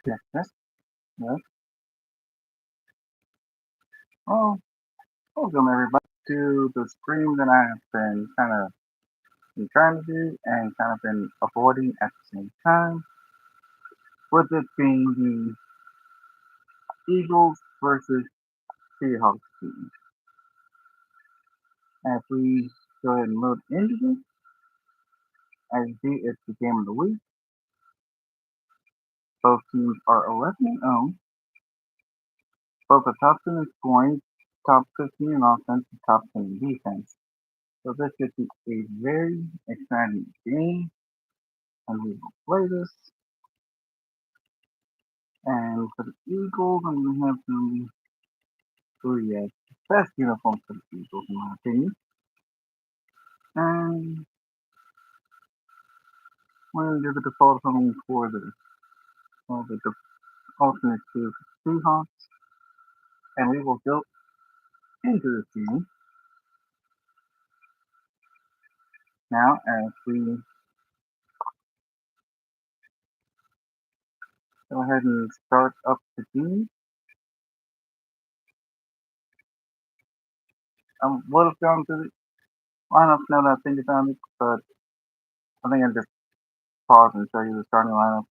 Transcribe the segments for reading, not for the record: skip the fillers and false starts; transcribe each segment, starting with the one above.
Yes, yes, yes. Well, welcome everybody to the stream that I have been been trying to do and kind of been avoiding at the same time. With it being the Eagles versus Seahawks team. As we go ahead and load into this, as you see, it's the game of the week. Both teams are 11-0. Both are top 10 in scoring, top 15 in offense, and top 10 in defense. So this should be a very exciting game, and we will play this. And for the Eagles, I'm going to have some three best uniforms for the Eagles, in my opinion. And we're going to do the default home for the alternate two for the Seahawks. And we will go into the game now as we go ahead and start up the game. I would have gone to the lineup now that I think about it, but I think I'll just pause and show you the starting lineup.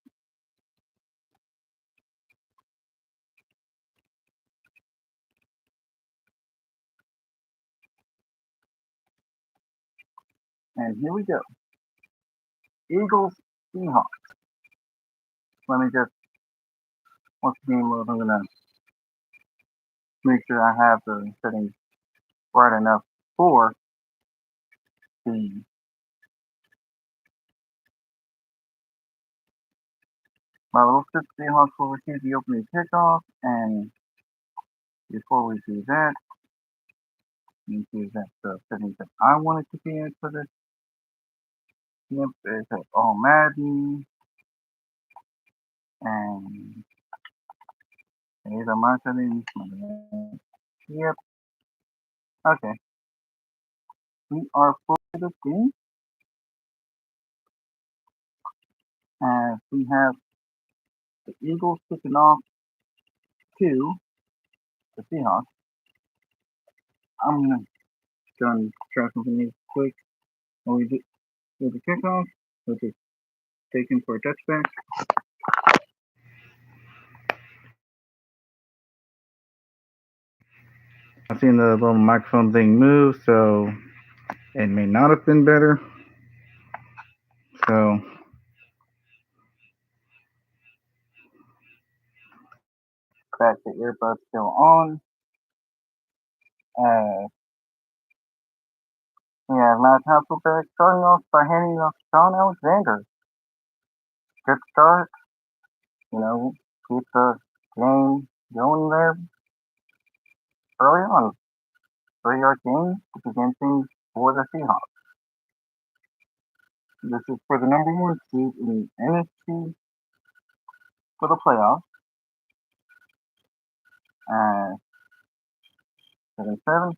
And here we go. Eagles, Seahawks. Let me just, once the game loads, I'm going to make sure I have the settings right enough for the my little six Seahawks will receive the opening kickoff, and before we do that, we see that the settings that I wanted to be in for this. Yep, is all Madden, and these are my settings. Yep, okay. We are for this game, as we have the Eagles kicking off to the Seahawks. I'm gonna go and try something real quick when we do the kickoff, which is taken for a touchback. I've seen the little microphone thing move, so it may not have been better. So back to earbuds still on. We have Matt Hasselbeck starting off by handing off Shaun Alexander. Good start, keep the game going there early on. 3-yard gain to begin things for the Seahawks. This is for the number one seed in the NFC for the playoffs. 7-7.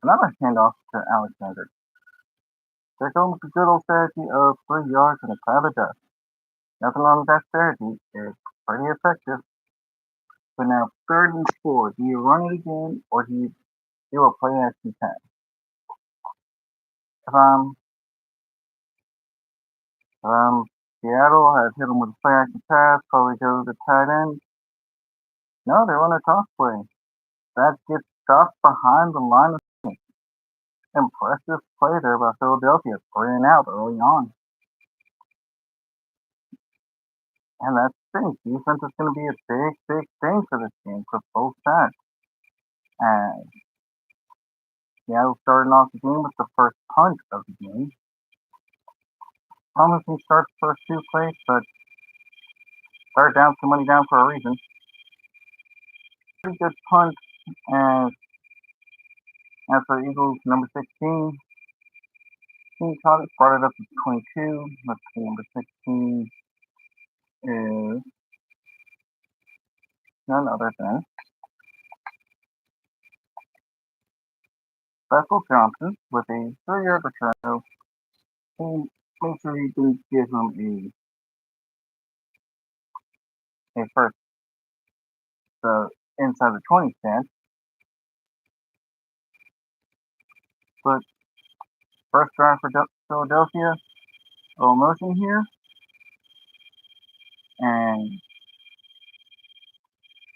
Another handoff to Alexander. They're going with the good old strategy of 3 yards and a cloud of dust. Nothing wrong with that strategy. It's pretty effective. But now, 3rd and 4. Do you run it again or do you do a play action pass? If Seattle has hit them with a play action pass, probably go to the tight end. No, they run a toss play. That gets stopped behind the line of scrimmage. Impressive play there by Philadelphia, 3 and out early on. And that's the thing. Defense is going to be a big, big thing for this game for both sides. And Seattle starting off the game with the first punt of the game. Promising starts first 2 plays, but third down, too many down for a reason. Pretty good punt as for Eagles, number 16. He caught it, brought it up to 22. Let's see, number 16 is none other than Russell Johnson with a 3-yard return. He make sure he can give him a first inside the 20 stance. But first drive for Philadelphia, a little motion here, and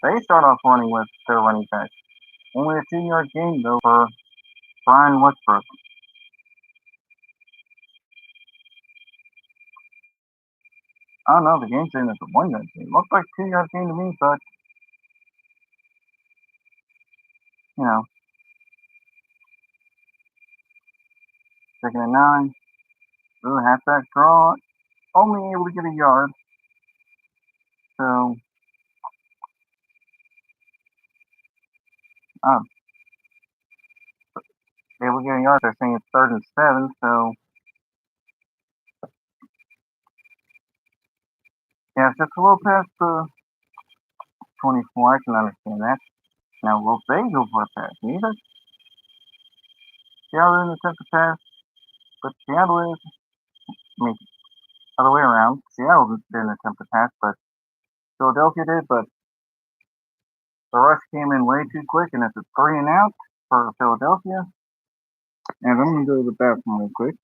they start off running with their running back. Only a 2-yard gain though for Brian Westbrook. I don't know, the game saying it's a 1-yard gain. Looks like 2-yard gain to me, but you know, second and 9. Ooh, halfback draw. Only able to get a yard. So, um, able to get a yard. They're saying it's 3rd and 7. So, yeah, it's just a little past the 24. I can understand that. Now, will they go for a pass? Neither. Seattle didn't attempt to pass, but Seattle is, I mean, other way around. Seattle didn't attempt to pass, but Philadelphia did. But the rush came in way too quick, and it's a 3 and out for Philadelphia. And I'm going to go to the bathroom real quick.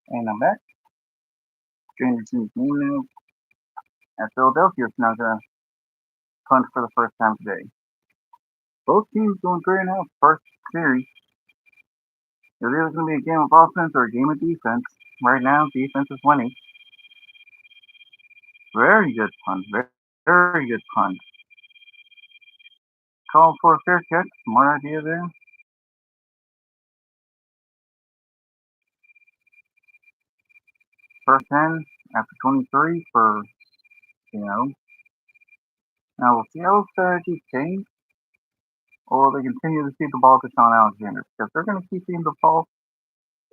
And I'm back. Stranger Things game now. And Philadelphia's now going to punt for the first time today. Both teams going 3 and out first series. It's either going to be a game of offense or a game of defense. Right now, defense is winning. Very good punt. Very good punt. Called for a fair catch. Smart idea there. First 10 after 23 for Seattle. Now, will Seattle's strategy change? Or will they continue to feed the ball to Shaun Alexander? Because they're going to keep feeding the ball.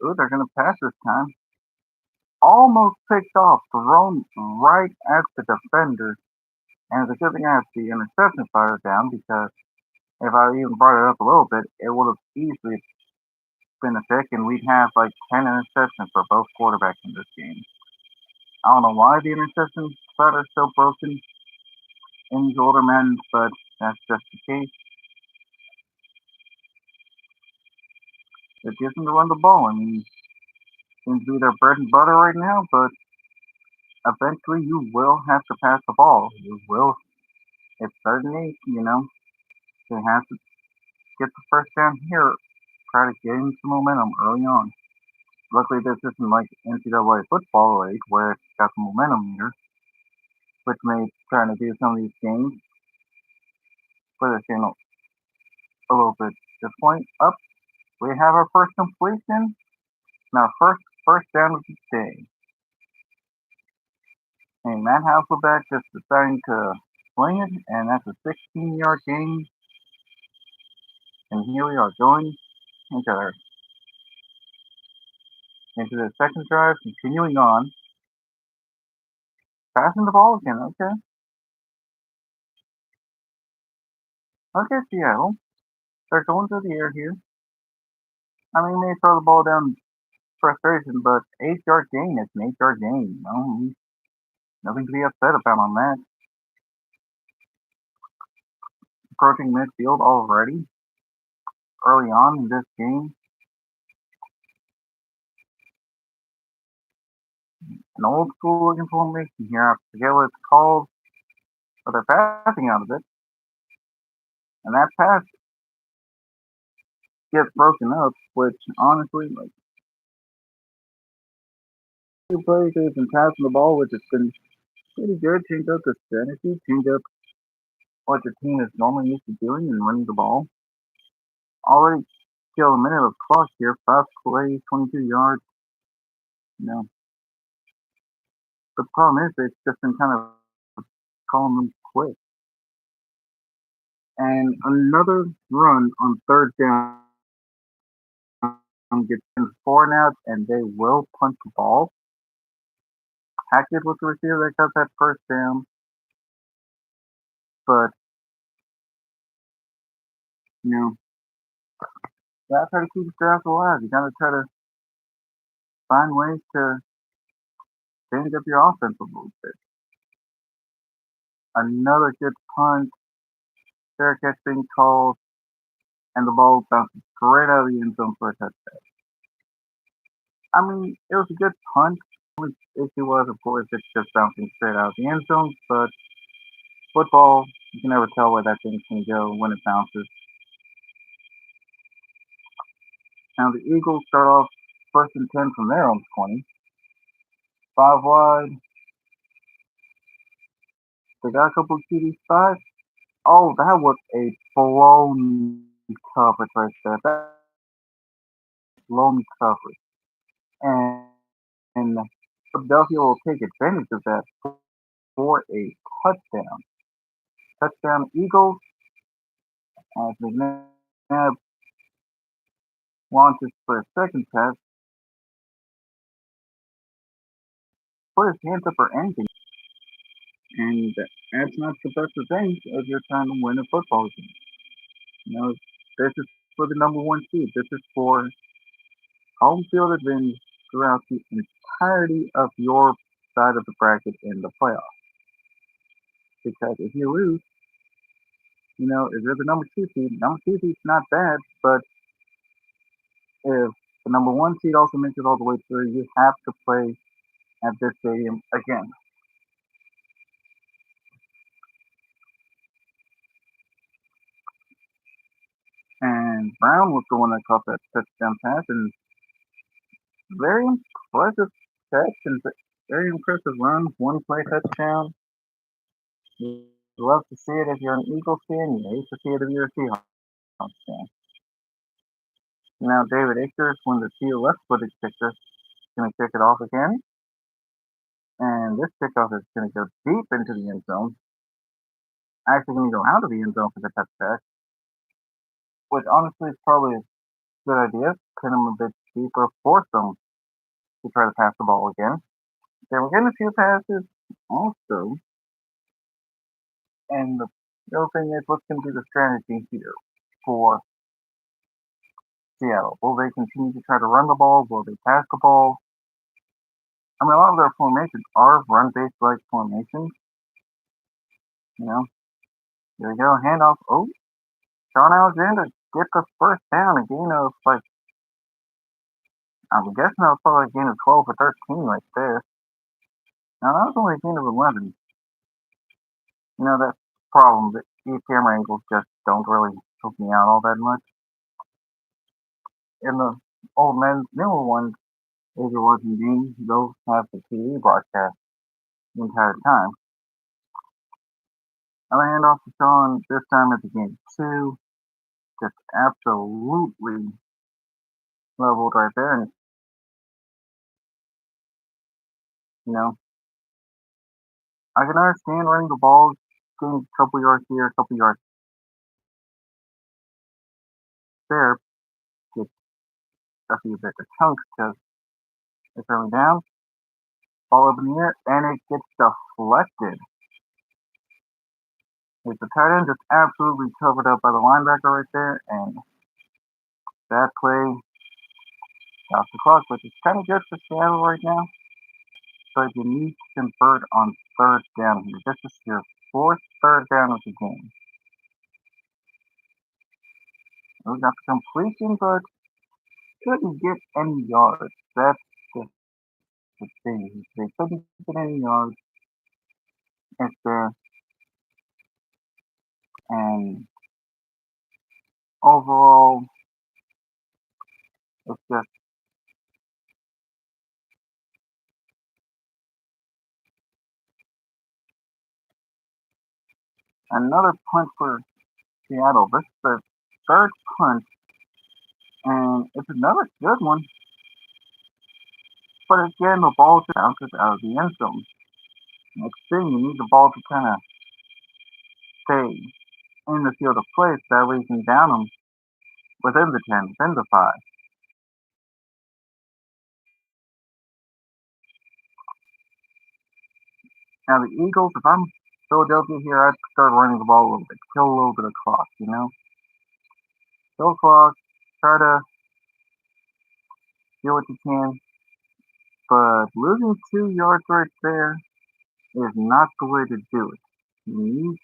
Ooh, they're going to pass this time. Almost picked off, thrown right at the defender. And it's a good thing I have the interception fire down because if I even brought it up a little bit, it would have easily been a pick and we'd have like 10 interceptions for both quarterbacks in this game. I don't know why the interception side is so broken in these older men, but that's just the case. It gives them to run the ball. I mean, seems to be their bread and butter right now, but eventually you will have to pass the ball. You will. It's 3rd and 8, you know. They have to get the first down here, try to gain some momentum early on. Luckily, this isn't like NCAA football league where it's got the momentum meter, which may try to do some of these games. But it's a little bit. This point up, we have our first completion. Now, first down of the day. And Matt Hasselbeck just deciding to swing it, and that's a 16-yard gain. And here we are going into the second drive, continuing on. Passing the ball again, okay. Okay, Seattle. They're going through the air here. I mean, they throw the ball down frustration, but 8-yard gain is an 8-yard gain, you know. Nothing to be upset about on that. Approaching midfield already, early on in this game. An old school looking formation here. I forget what it's called, but they're passing out of it. And that pass gets broken up, which honestly, like, two players have been passing the ball, which has been pretty good. Change up the strategy, change up what the team is normally used to doing and running the ball. Already killed a minute of clock here. Fast play, 22 yards. You know, but the problem is it's just been kind of calling them quick. And another run on third down gets in 4 and out, and they will punt the ball. Hackett with the receiver that got that first down, but you know, you gotta try to keep the drive alive. You gotta try to find ways to change up your offense a little bit. Another good punt, fair catch being called, and the ball bounces straight out of the end zone for a touchdown. I mean, it was a good punt. The only issue was, of course, it's just bouncing straight out of the end zone, but football, you can never tell where that thing can go when it bounces. Now the Eagles start off 1st and 10 from their own 20. 5 wide. They got a couple of QB spots. Oh, that was a blown coverage right there. That blown coverage. And Philadelphia will take advantage of that for a touchdown. Touchdown Eagles as McNabb launches for a second pass. Put his hands up for anything. And that's not the best of things if you're trying to win a football game. You know, this is for the number one seed. This is for home field advantage throughout the entirety of your side of the bracket in the playoffs. Because if you lose, you know, if you're the number two seed's not bad, but if the number one seed also makes it all the way through, you have to play at this stadium again. And Brown was the one that caught that touchdown pass, and very impressive catch and very impressive run. One play touchdown. You love to see it if you're an Eagles fan. You hate to see it if you're a Seahawks fan. Now David Akers, when the Sea left-footed kicker, is going to kick it off again. And this kickoff is going to go deep into the end zone. Actually going to go out of the end zone for the touchback. Which honestly is probably a good idea. Pin them a bit deeper, force them to try to pass the ball again. They were getting a few passes also. And the other thing is, what's going to be the strategy here for Seattle? Will they continue to try to run the ball? Will they pass the ball? I mean, a lot of their formations are run-based like formations. You know, here we go, handoff. Oh, Shaun Alexander gets the first down, a gain of like, I'm guessing that was probably a gain of 12 or 13 right there. Now that was only a gain of 11. You know, that's the problem. These camera angles just don't really help me out all that much. In the old men's newer ones, if you're watching games, they'll have the TV broadcast the entire time. And I hand off to Shaun this time at the game 2. Just absolutely leveled right there. And, you know, I can understand running the ball, getting a couple yards here, a couple yards there, get a few bigger chunks because it's early down, ball up in the air, and it gets deflected. It's the tight end just absolutely covered up by the linebacker right there, and that play stops the clock, which is kind of good for Seattle right now. But you need to convert on third down here. This is your fourth third down of the game. We got the completion, but couldn't get any yards. That's just the thing. They couldn't get any yards at there, and overall, it's just another punt for Seattle. This is the third punt, and it's another good one. But again, the ball just bounces out of the end zone. Next thing, you need the ball to kind of stay in the field of play so that way you can down them within the 10, within the 5. Now, the Eagles, if I'm Philadelphia here, I'd start running the ball a little bit, kill a little bit of clock, you know? Kill clock, try to do what you can, but losing 2 yards right there is not the way to do it. You need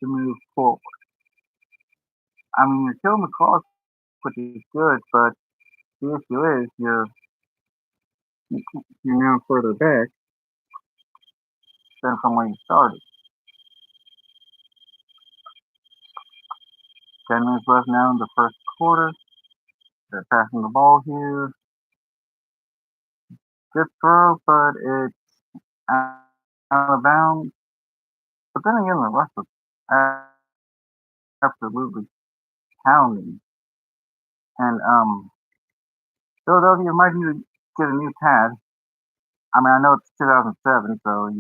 to move forward. I mean, you're killing the clock, which is good, but the issue is you're now further back than from where you started. 10 minutes left now in the first quarter. They're passing the ball here. Good throw, but it's out of bounds. But then again, the rest was absolutely pounding. And Philadelphia might need to get a new pad. I mean, I know it's 2007, so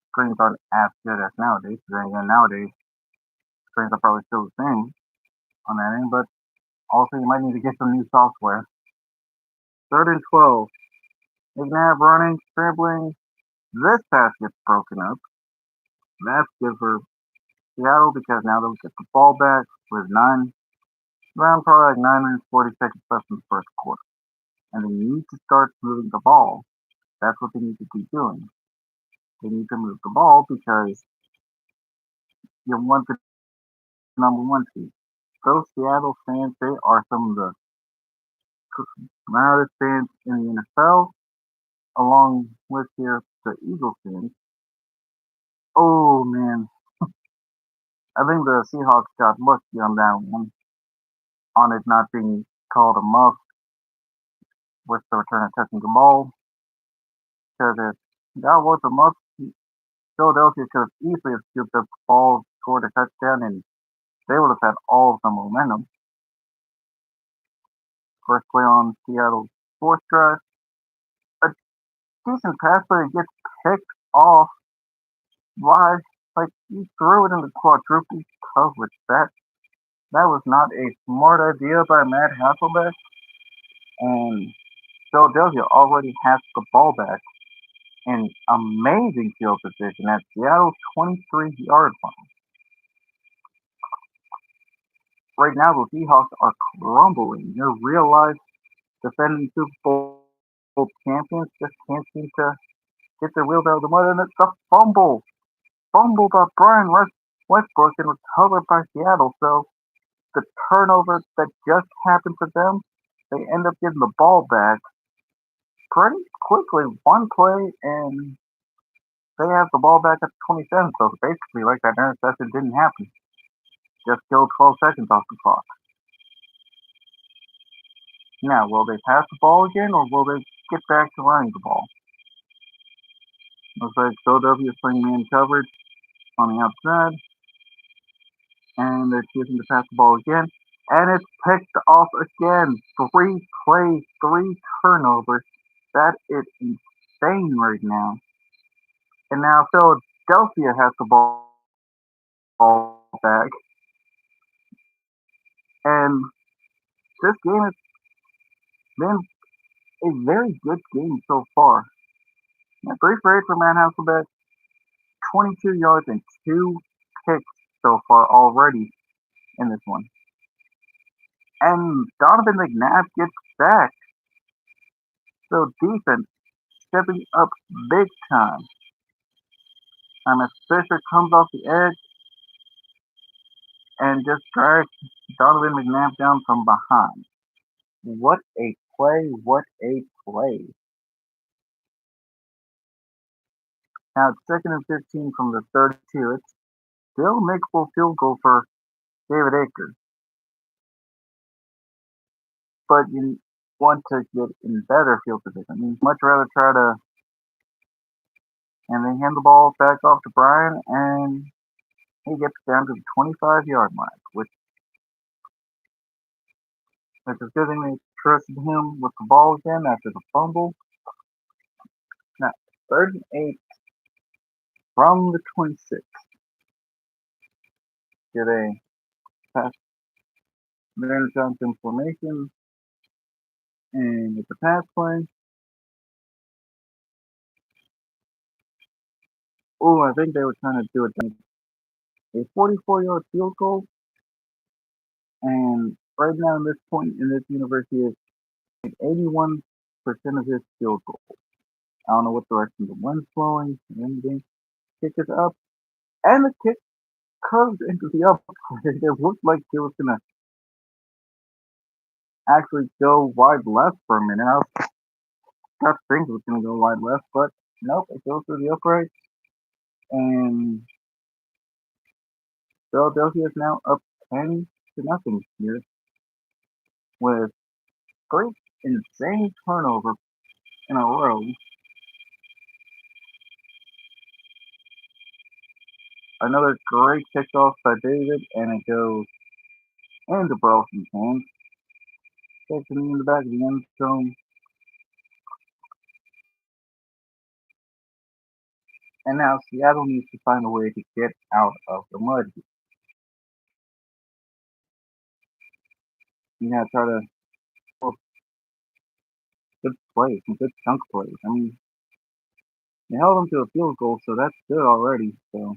screens aren't as good as nowadays. Then again, nowadays screens are probably still the same on that end, but also you might need to get some new software. Third and 12. McNabb running, scrambling. This pass gets broken up. That's good for Seattle because now they'll get the ball back with around probably like 9 minutes 40 seconds left in the first quarter. And they need to start moving the ball. That's what they need to be doing. They need to move the ball because you want the number one seed. Those Seattle fans, they are some of the loudest fans in the NFL, along with here the Eagles fans. Oh man, I think the Seahawks got lucky on that one, on it not being called a muff with the return of touching the ball. Because if that was a muff, Philadelphia could have easily have scooped up the ball, scored a touchdown, and they would have had all of the momentum. First play on Seattle's fourth drive. A decent pass, but it gets picked off. Why? Like, he threw it in the quadruple coverage. That was not a smart idea by Matt Hasselbeck. And Philadelphia already has the ball back in amazing field position at Seattle's 23-yard line. Right now, the Seahawks are crumbling. Your real life defending Super Bowl champions just can't seem to get their wheels out of the mud, and it's a fumble. Fumbled by Brian Westbrook and recovered by Seattle. So the turnover that just happened to them, they end up getting the ball back pretty quickly. One play, and they have the ball back at 27. So basically, like that interception didn't happen. Just killed 12 seconds off the clock. Now, will they pass the ball again, or will they get back to running the ball? Looks like Philadelphia is playing man coverage on the outside, and they're choosing to pass the ball again, and it's picked off again. 3 plays, 3 turnovers. That is insane right now. And now Philadelphia has the ball back, and this game has been a very good game so far. Now, 3 for 8 for Matt Hasselbeck, 22 yards and 2 picks so far already in this one. And Donovan McNabb gets sacked. So defense stepping up big time. Thomas Fisher comes off the edge and just drags Donovan McNabb down from behind. What a play, what a play. Now it's second and 15 from the 32. It's still a makeable field goal for David Akers, but you want to get in better field position. You'd much rather try to, and they hand the ball back off to Brian, and he gets down to the 25-yard mark, which is good thing they trusted him with the ball again after the fumble. Now, third and 8 from the 26. Get a pass, manage Johnson formation, and it's a pass play. Oh, I think they were trying to do a 44-yard field goal, and right now in this point in this universe, he is 81% of his field goal. I don't know what direction the wind's blowing and anything. Kick is up, and the kick curved into the upright. It looked like it was gonna actually go wide left for a minute. I got to think it was gonna go wide left, but nope, it goes through the upright, and Philadelphia is now up 10-0 here with three insane turnovers in a row. Another great kickoff by David, and it goes into Burleson's hands. Takes him in the back of the end zone. And now Seattle needs to find a way to get out of the mud. You gotta try to pull good plays, some good chunk plays. I mean, they held them to a field goal, so that's good already. So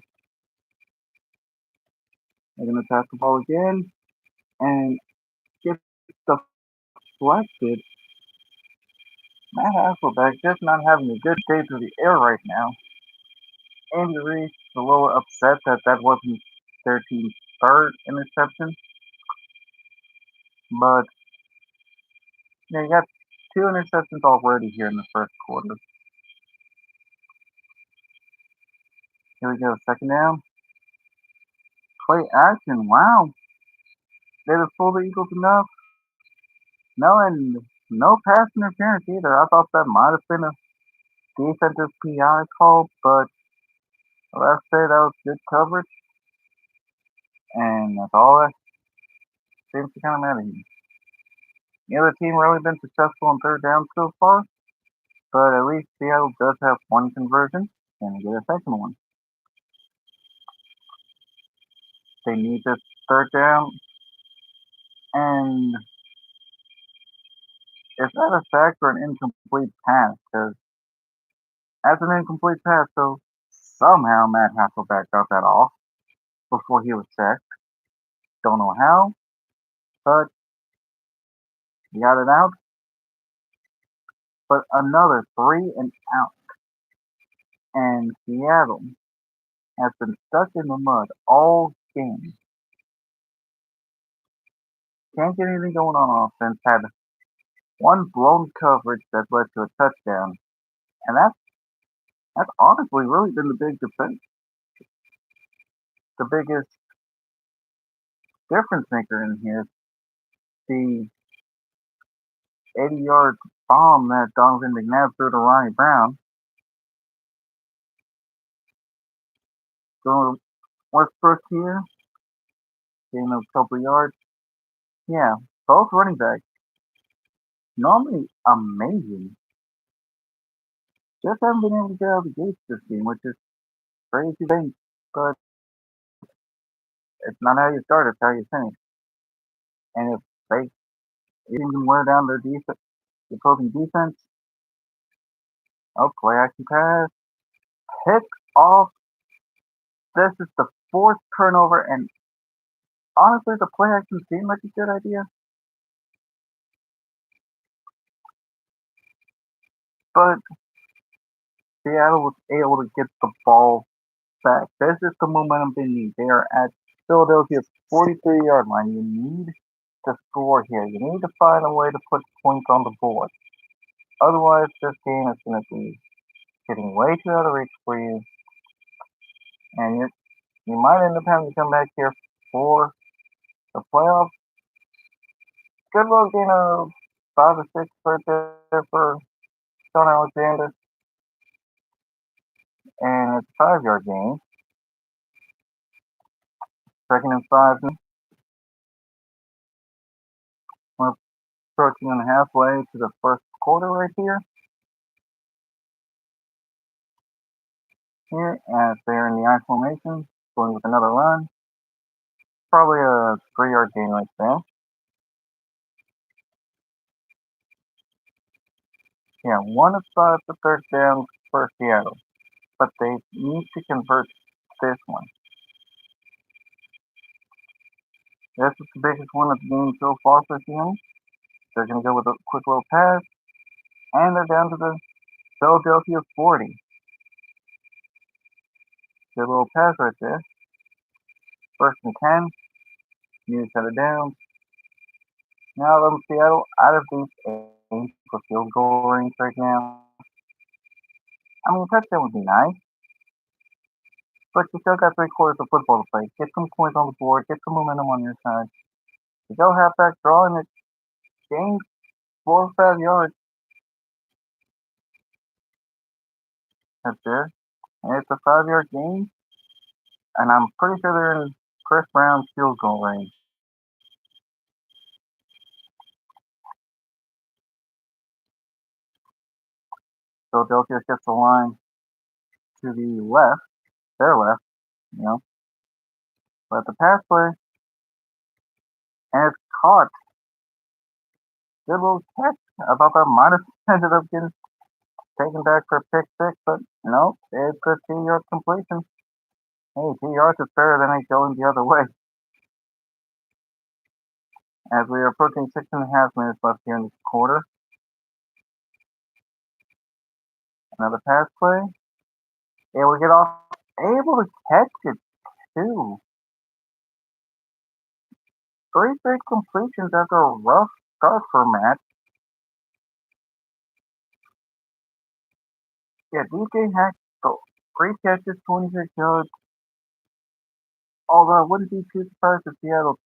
they're gonna pass the ball again and get deflected. Matt Hasselbeck just not having a good day through the air right now. Andy Reid's a little upset that that wasn't their team's third interception, but yeah, you got two interceptions already here in the first quarter. Here we go, second down. Play action. Wow, they have fooled the Eagles enough. No, and no pass interference either. I thought that might have been a defensive PI call, but let's say that was good coverage, and that's all that seems to kind of matter here. Neither team really been successful on third down so far, but at least Seattle does have one conversion, and they get a second one. They need this third down, and is that a sack or an incomplete pass? Because that's an incomplete pass, so somehow Matt Hasselbeck got that off before he was sacked. Don't know how, but he got it out. But another 3 and out, and Seattle has been stuck in the mud all game. Can't get anything going on offense. Had one blown coverage that led to a touchdown, and that's honestly really been the big defense, the biggest difference maker in here. The 80-yard bomb that Donovan McNabb threw to Ronnie Brown. Going to Westbrook here, getting a couple of yards. Yeah, both running backs. Normally amazing. Just haven't been able to get out of the gates this game, which is crazy to think. But it's not how you start, it's how you finish. And if they even wear down their defense, the opposing defense, oh, play action pass, pick off. This is the fourth turnover, and honestly, the play action seemed like a good idea. But Seattle was able to get the ball back. This is the momentum they need. They are at Philadelphia's 43-yard line. You need to score here. You need to find a way to put points on the board. Otherwise, this game is going to be getting way too out of reach for you, and you might end up having to come back here for the playoffs. Good little gain of 5 or 6 right there for Shaun Alexander, and it's a 5-yard gain. Second and 5 now. We're approaching on halfway to the first quarter right here. Here, as they're in the I formation, going with another run. Probably a 3-yard gain right there. Yeah, 1 of 5 for third down for Seattle, but they need to convert this one. This is the biggest one of the game so far for Seattle. They're going to go with a quick little pass, and they're down to the Philadelphia 40. Good little pass right there. First and 10. Need to shut it down. Now them Seattle out of these 8 for field goal range right now. I mean, a touchdown would be nice, but you still got 3 quarters of football to play. Get some points on the board. Get some momentum on your side. You go halfback draw and it gains 4 or 5 yards. That's there. And it's a 5-yard gain. And I'm pretty sure they're in Chris Brown's field goal range. Philadelphia gets the line to the left, their left, you know. But the pass play, and it's caught. Good little catch. I thought that might have ended up getting taken back for a pick six, but no, it's a 2-yard completion. Hey, 2 yards is better than it going the other way. As we are approaching 6.5 minutes left here in this quarter. Another pass play. Yeah, we get off able to catch it too. 3 straight completions after a rough start for Matt. Yeah, DJ Hack, 3 catches, 26 yards. Although I wouldn't be too surprised if Seattle,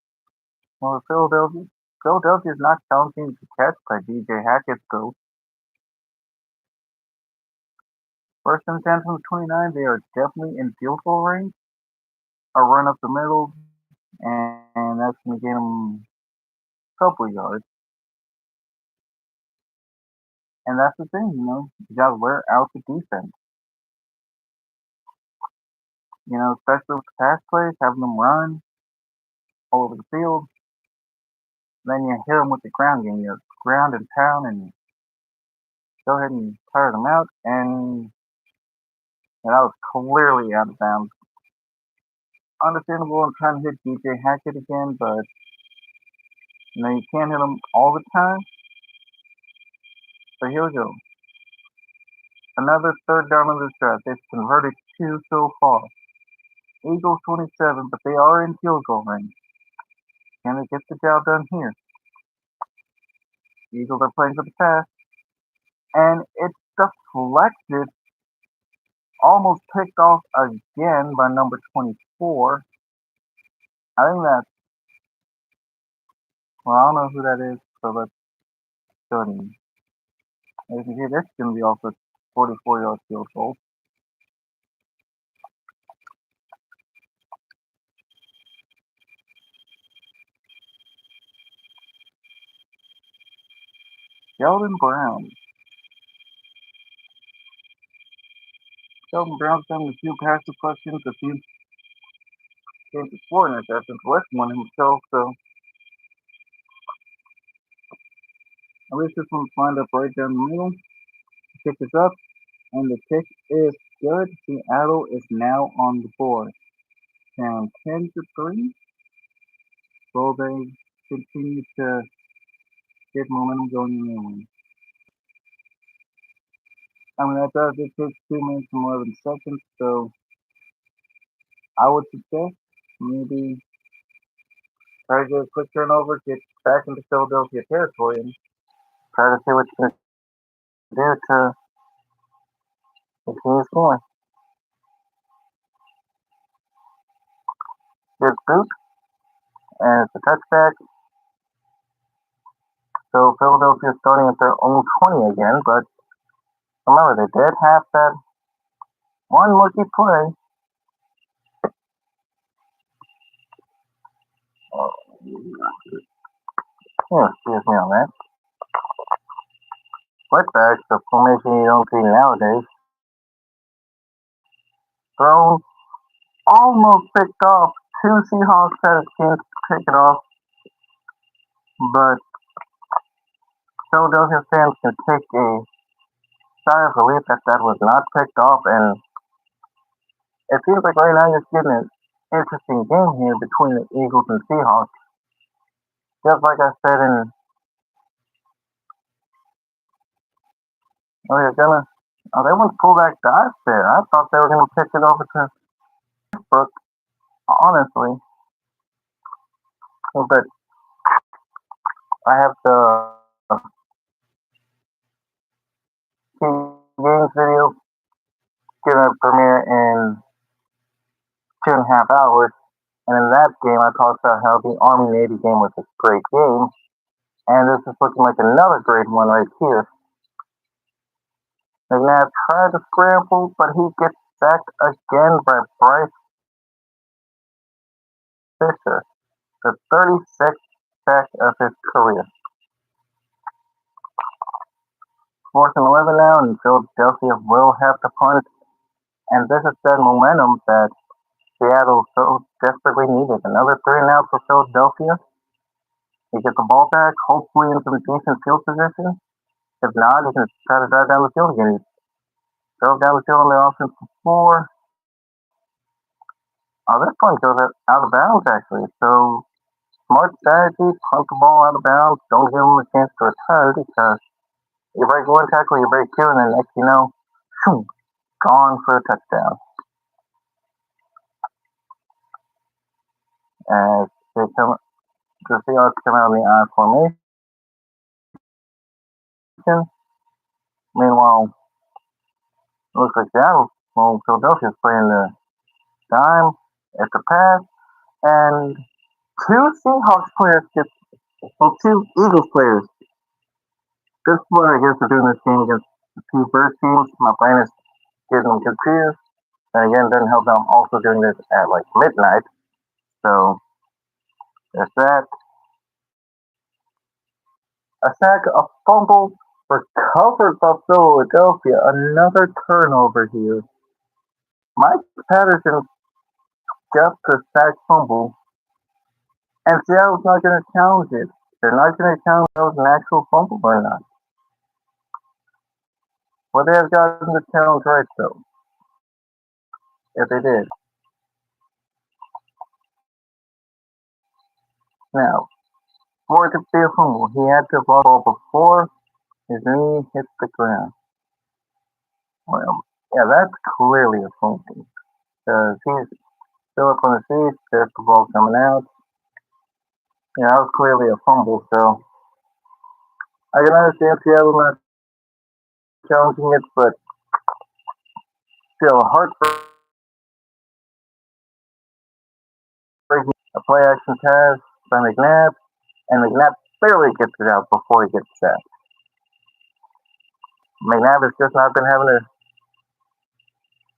well, Philadelphia is not counting to catch by DJ Hackett's goal. First and 10 from the 29, they are definitely in field goal range. A run up the middle, and that's going to gain them a couple yards. And that's the thing, you got to wear out the defense. Especially with the pass plays, having them run all over the field. Then you hit them with the ground game. You ground and pound and go ahead and tire them out. And that was clearly out of bounds. Understandable, I'm trying to hit DJ Hackett again, but you can't hit him all the time. So here we go. Another third down on this drive. They've converted 2 so far. Eagles 27, but they are in field goal range. Can they get the job done here? The Eagles are playing for the pass. And it's deflected. Almost picked off again by number 24. I think that's, well, I don't know who that is, so let's go ahead and, as you can see, this is going to be also 44-yard field goal. Sheldon Brown. Sheldon Brown's done a few pass deflections, a few games before interceptions, less one himself, so at least this one's lined up right down the middle. Pick this up, and the kick is good. Seattle is now on the board. Down 10-3. Will they continue to get momentum going in their win? I mean, that does, it takes 2 minutes and 11 seconds, so I would suggest maybe try to get a quick turnover, get back into Philadelphia territory, and try to see what you can do to continue scoring. Good boot, and it's a touchback. So Philadelphia starting at their own 20 again, but remember they did have that one lucky play. Oh, yeah, excuse me on that. Footbacks, the formation you don't see nowadays. Thrown, almost picked off. Two Seahawks had a chance to pick it off, but Philadelphia fans can take a sigh of relief that that was not picked off, and it seems like right now you're getting an interesting game here between the Eagles and Seahawks. Just like I said in, oh, you're gonna, oh, they went fullback dive there. I thought they were gonna pitch it over to Westbrook, honestly, but I have the games video gonna premiere in 2.5 hours. And in that game, I talked about how the Army Navy game was a great game, and this is looking like another great one right here. McNabb tried to scramble, but he gets sacked again by Bryce Fisher, the 36th sack of his career. 4th and 11 now, and Philadelphia will have to punt, and this is that momentum that Seattle so desperately needed. Another 3 and out for Philadelphia. He gets the ball back, hopefully in some decent field position. If not, he can try to drive down the field again. He drove down the field on the offense before. Oh, this one goes out of bounds actually. So smart strategy, punt the ball out of bounds. Don't give him a chance to return because you break one tackle, you break two, and then next you know, shoom, gone for a touchdown. As the Seahawks come out of the I formation. Meanwhile, it looks like Seattle, well, Philadelphia's playing the dime at the pass, and two Seahawks players get, well, two Eagles players. This is what I guess we're doing this game against the two first teams. My brain is getting them confused. And again, it doesn't help that I'm also doing this at like midnight. So there's that. A sack, a fumble, recovered by Philadelphia. Another turnover here. Mike Patterson got the sack fumble, and Seattle's not going to challenge it. They're not going to challenge if it was an actual fumble or not. Well, they have gotten the challenge right, though. If they did. Now, for it to be a fumble, he had to ball before his knee hit the ground. Well, yeah, that's clearly a fumble. Because he's still up on the seat, there's the ball coming out. Yeah, that was clearly a fumble, so I can understand Seattle not challenging it, but still, heartbreaking. A play action pass by McNabb, and McNabb barely gets it out before he gets sacked. McNabb has just not been having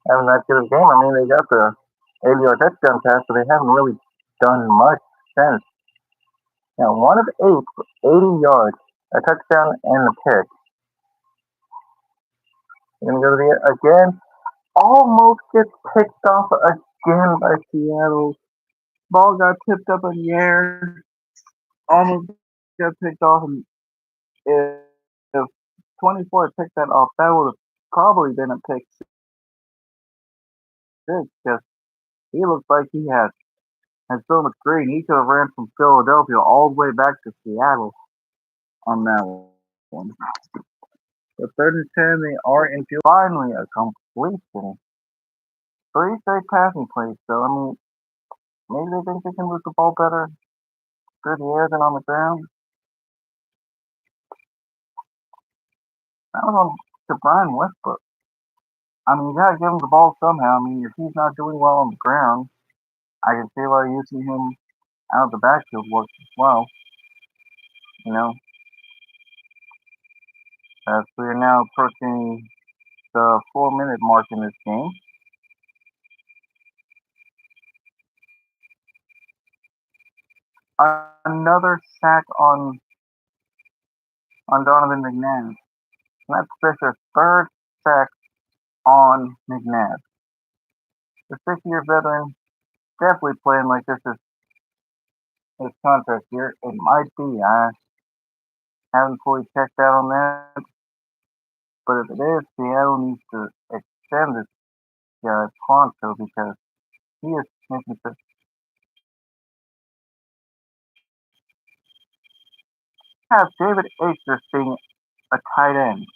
that good of a game. I mean, they got the 80-yard touchdown pass, but they haven't really done much since. Now, 1 of 8 for 80 yards, a touchdown and a pick. You're gonna go to the again. Almost gets picked off again by Seattle. Ball got tipped up in the air. Almost got picked off, and if 24 picked that off, that would have probably been a pick six. Because he looks like he has so much green. He could have ran from Philadelphia all the way back to Seattle on that one. The 3rd and 10, they are in field. Finally, a completion three straight passing plays. So I mean, maybe they think they can move the ball better through the air than on the ground. That was on to Brian Westbrook. I mean, you gotta give him the ball somehow. I mean, if he's not doing well on the ground, I can see why using him out of the backfield works as well. You know, as we are now approaching the 4 minute mark in this game. Another sack on Donovan McNabb. That's Fisher's third sack on McNabb. The 6 year veteran definitely playing like this is his contract year. It might be. I haven't fully checked out on that. But if it is, Seattle needs to extend this guy pronto because he is making such. Have David Akers being a tight end.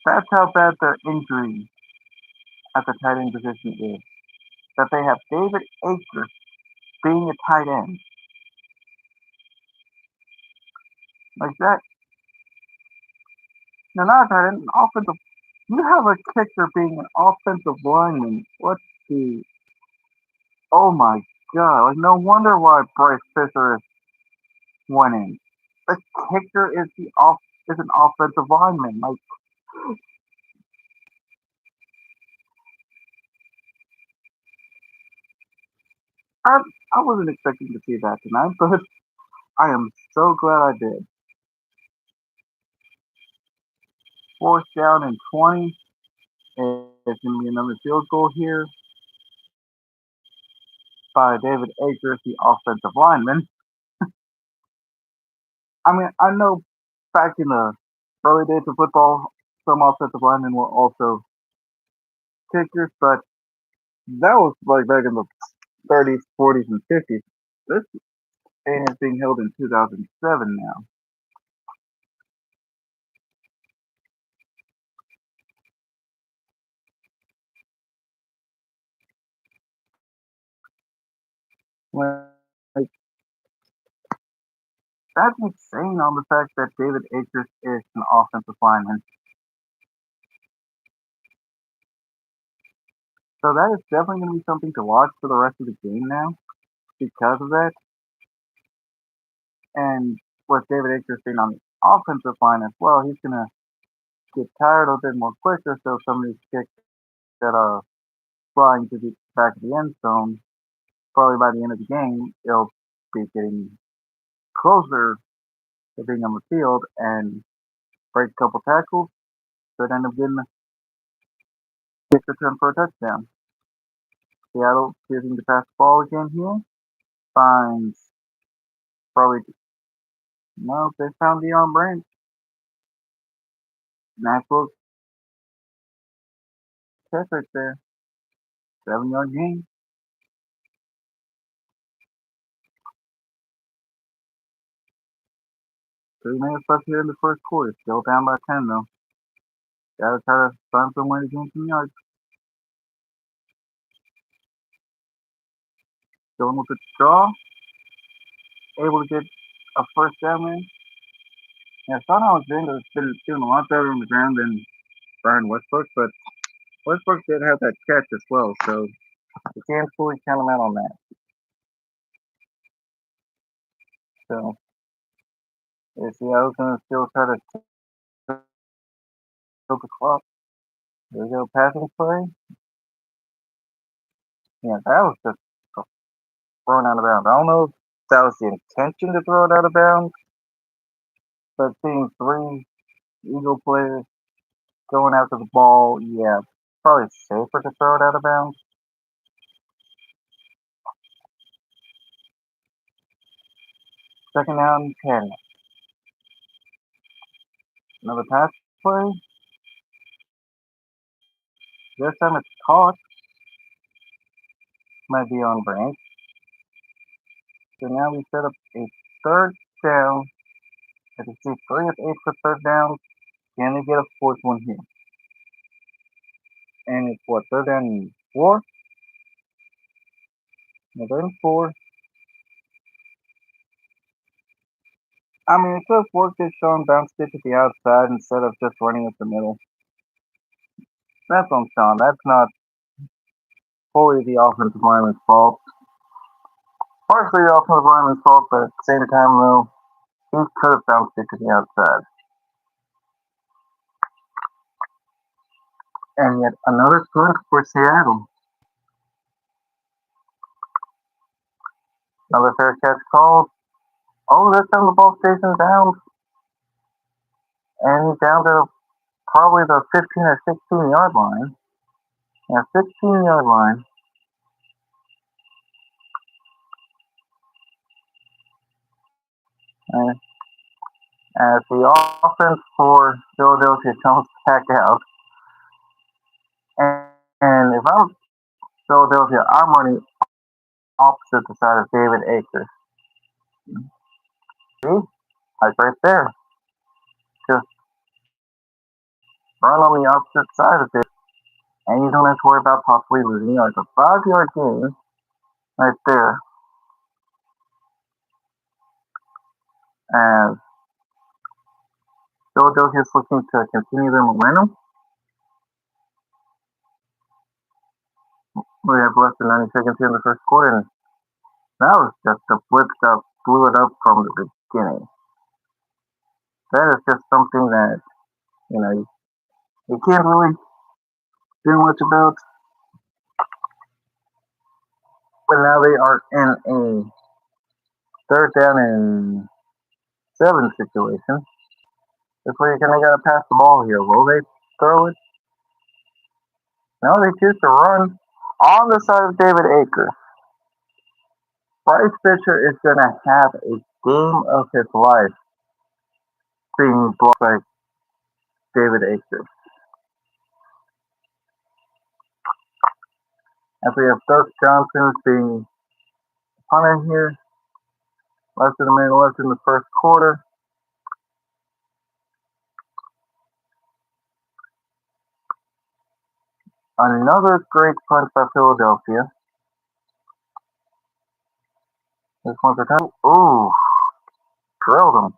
That's how bad their injury at the tight end position is. That they have David Akers being a tight end. Like that. No, not a tight end, an offensive. You have a kicker being an offensive lineman. What the? Oh my god! Like no wonder why Bryce Fisher is winning. The kicker is an offensive lineman. Like I I wasn't expecting to see that tonight, but I am so glad I did. Fourth down and 20. It's going to be another field goal here by David Akers, the offensive lineman. I mean, I know back in the early days of football, some offensive linemen were also kickers, but that was like back in the 30s, 40s, and 50s. This game is being held in 2007 now. Like, that's insane on the fact that David Akers is an offensive lineman. So that is definitely going to be something to watch for the rest of the game now because of that. And with David Akers being on the offensive line as well, he's going to get tired a bit more quicker. So some of these kicks that are flying to the back of the end zone, probably by the end of the game, they'll be getting closer to being on the field and break a couple tackles. So end up getting a kick return for a touchdown. Seattle choosing to pass the ball again here. Finds probably no, they found the arm branch. Nice little catch right there. 7 yard gain. 3 minutes left here in the first quarter. Still down by 10 though. Gotta try to find some way to gain some yards. Going with the draw. Able to get a first down there. Yeah, Shaun has been doing a lot better on the ground than Brian Westbrook, but Westbrook did have that catch as well, so you can't fully count him out on that. So, yeah, I was going to still try to kill the clock. There we go, passing play. Yeah, that was just thrown out of bounds. I don't know if that was the intention to throw it out of bounds, but seeing three Eagle players going after the ball, yeah, probably safer to throw it out of bounds. Second down, 10. Another pass play. This time it's caught. Might be on brand. So now we set up a third down. As you see, 3 of 8 for third down. Can they get a fourth one here? And it's what, third down? 4. No, 3rd and 4. I mean, it could have worked if Shaun bounced it to the outside instead of just running up the middle. That's on Shaun. That's not fully the offensive lineman's fault. Partially the offensive lineman's fault, but at the same time, though, he could have bounced it to the outside. And yet another punt for Seattle. Another fair catch called. Oh, this time the ball stays in down. And down to probably the 15 or 16 yard line. Yeah, 16-yard line. And as the offense for Philadelphia comes back out. And if I'm Philadelphia, I'm running opposite the side of David Akers. See? Like right there. Just run on the opposite side of it. And you don't have to worry about possibly losing yards. A 5-yard gain right there. As Philadelphia is looking to continue their momentum. We have less than 90 seconds here in the first quarter. And that was just a blitz that blew it up from the beginning. That is just something that, you can't really do much about. But now they are in a 3rd down and 7 situation. That's where you're going to got to pass the ball here. Will they throw it? No, they choose to run on the side of David Akers. Bryce Fisher is going to have a game of his life being blocked by David Akers. As we have Doug Johnson being punted here. Less than a minute left in the first quarter. Another great punt by Philadelphia. This one's a time. Ooh, drilled him.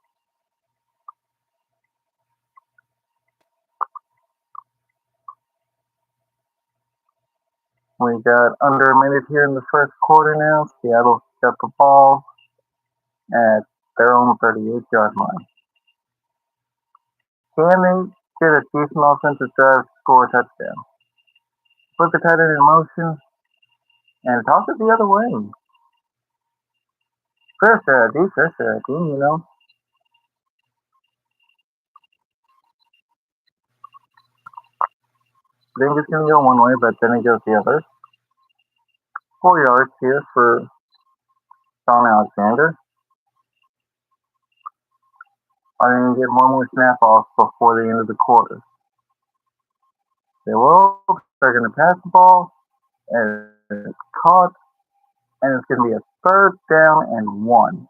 We got under a minute here in the first quarter now. Seattle got the ball at their own 38-yard line. Can they get a decent offensive drive to score a touchdown? Put the tight end in motion and toss it the other way. Fair strategy, Think it's going to go one way, but then it goes the other. 4 yards here for Shaun Alexander. Are going to get one more snap off before the end of the quarter. They will. They're going to pass the ball, and it's caught, and it's going to be a 3rd down and 1.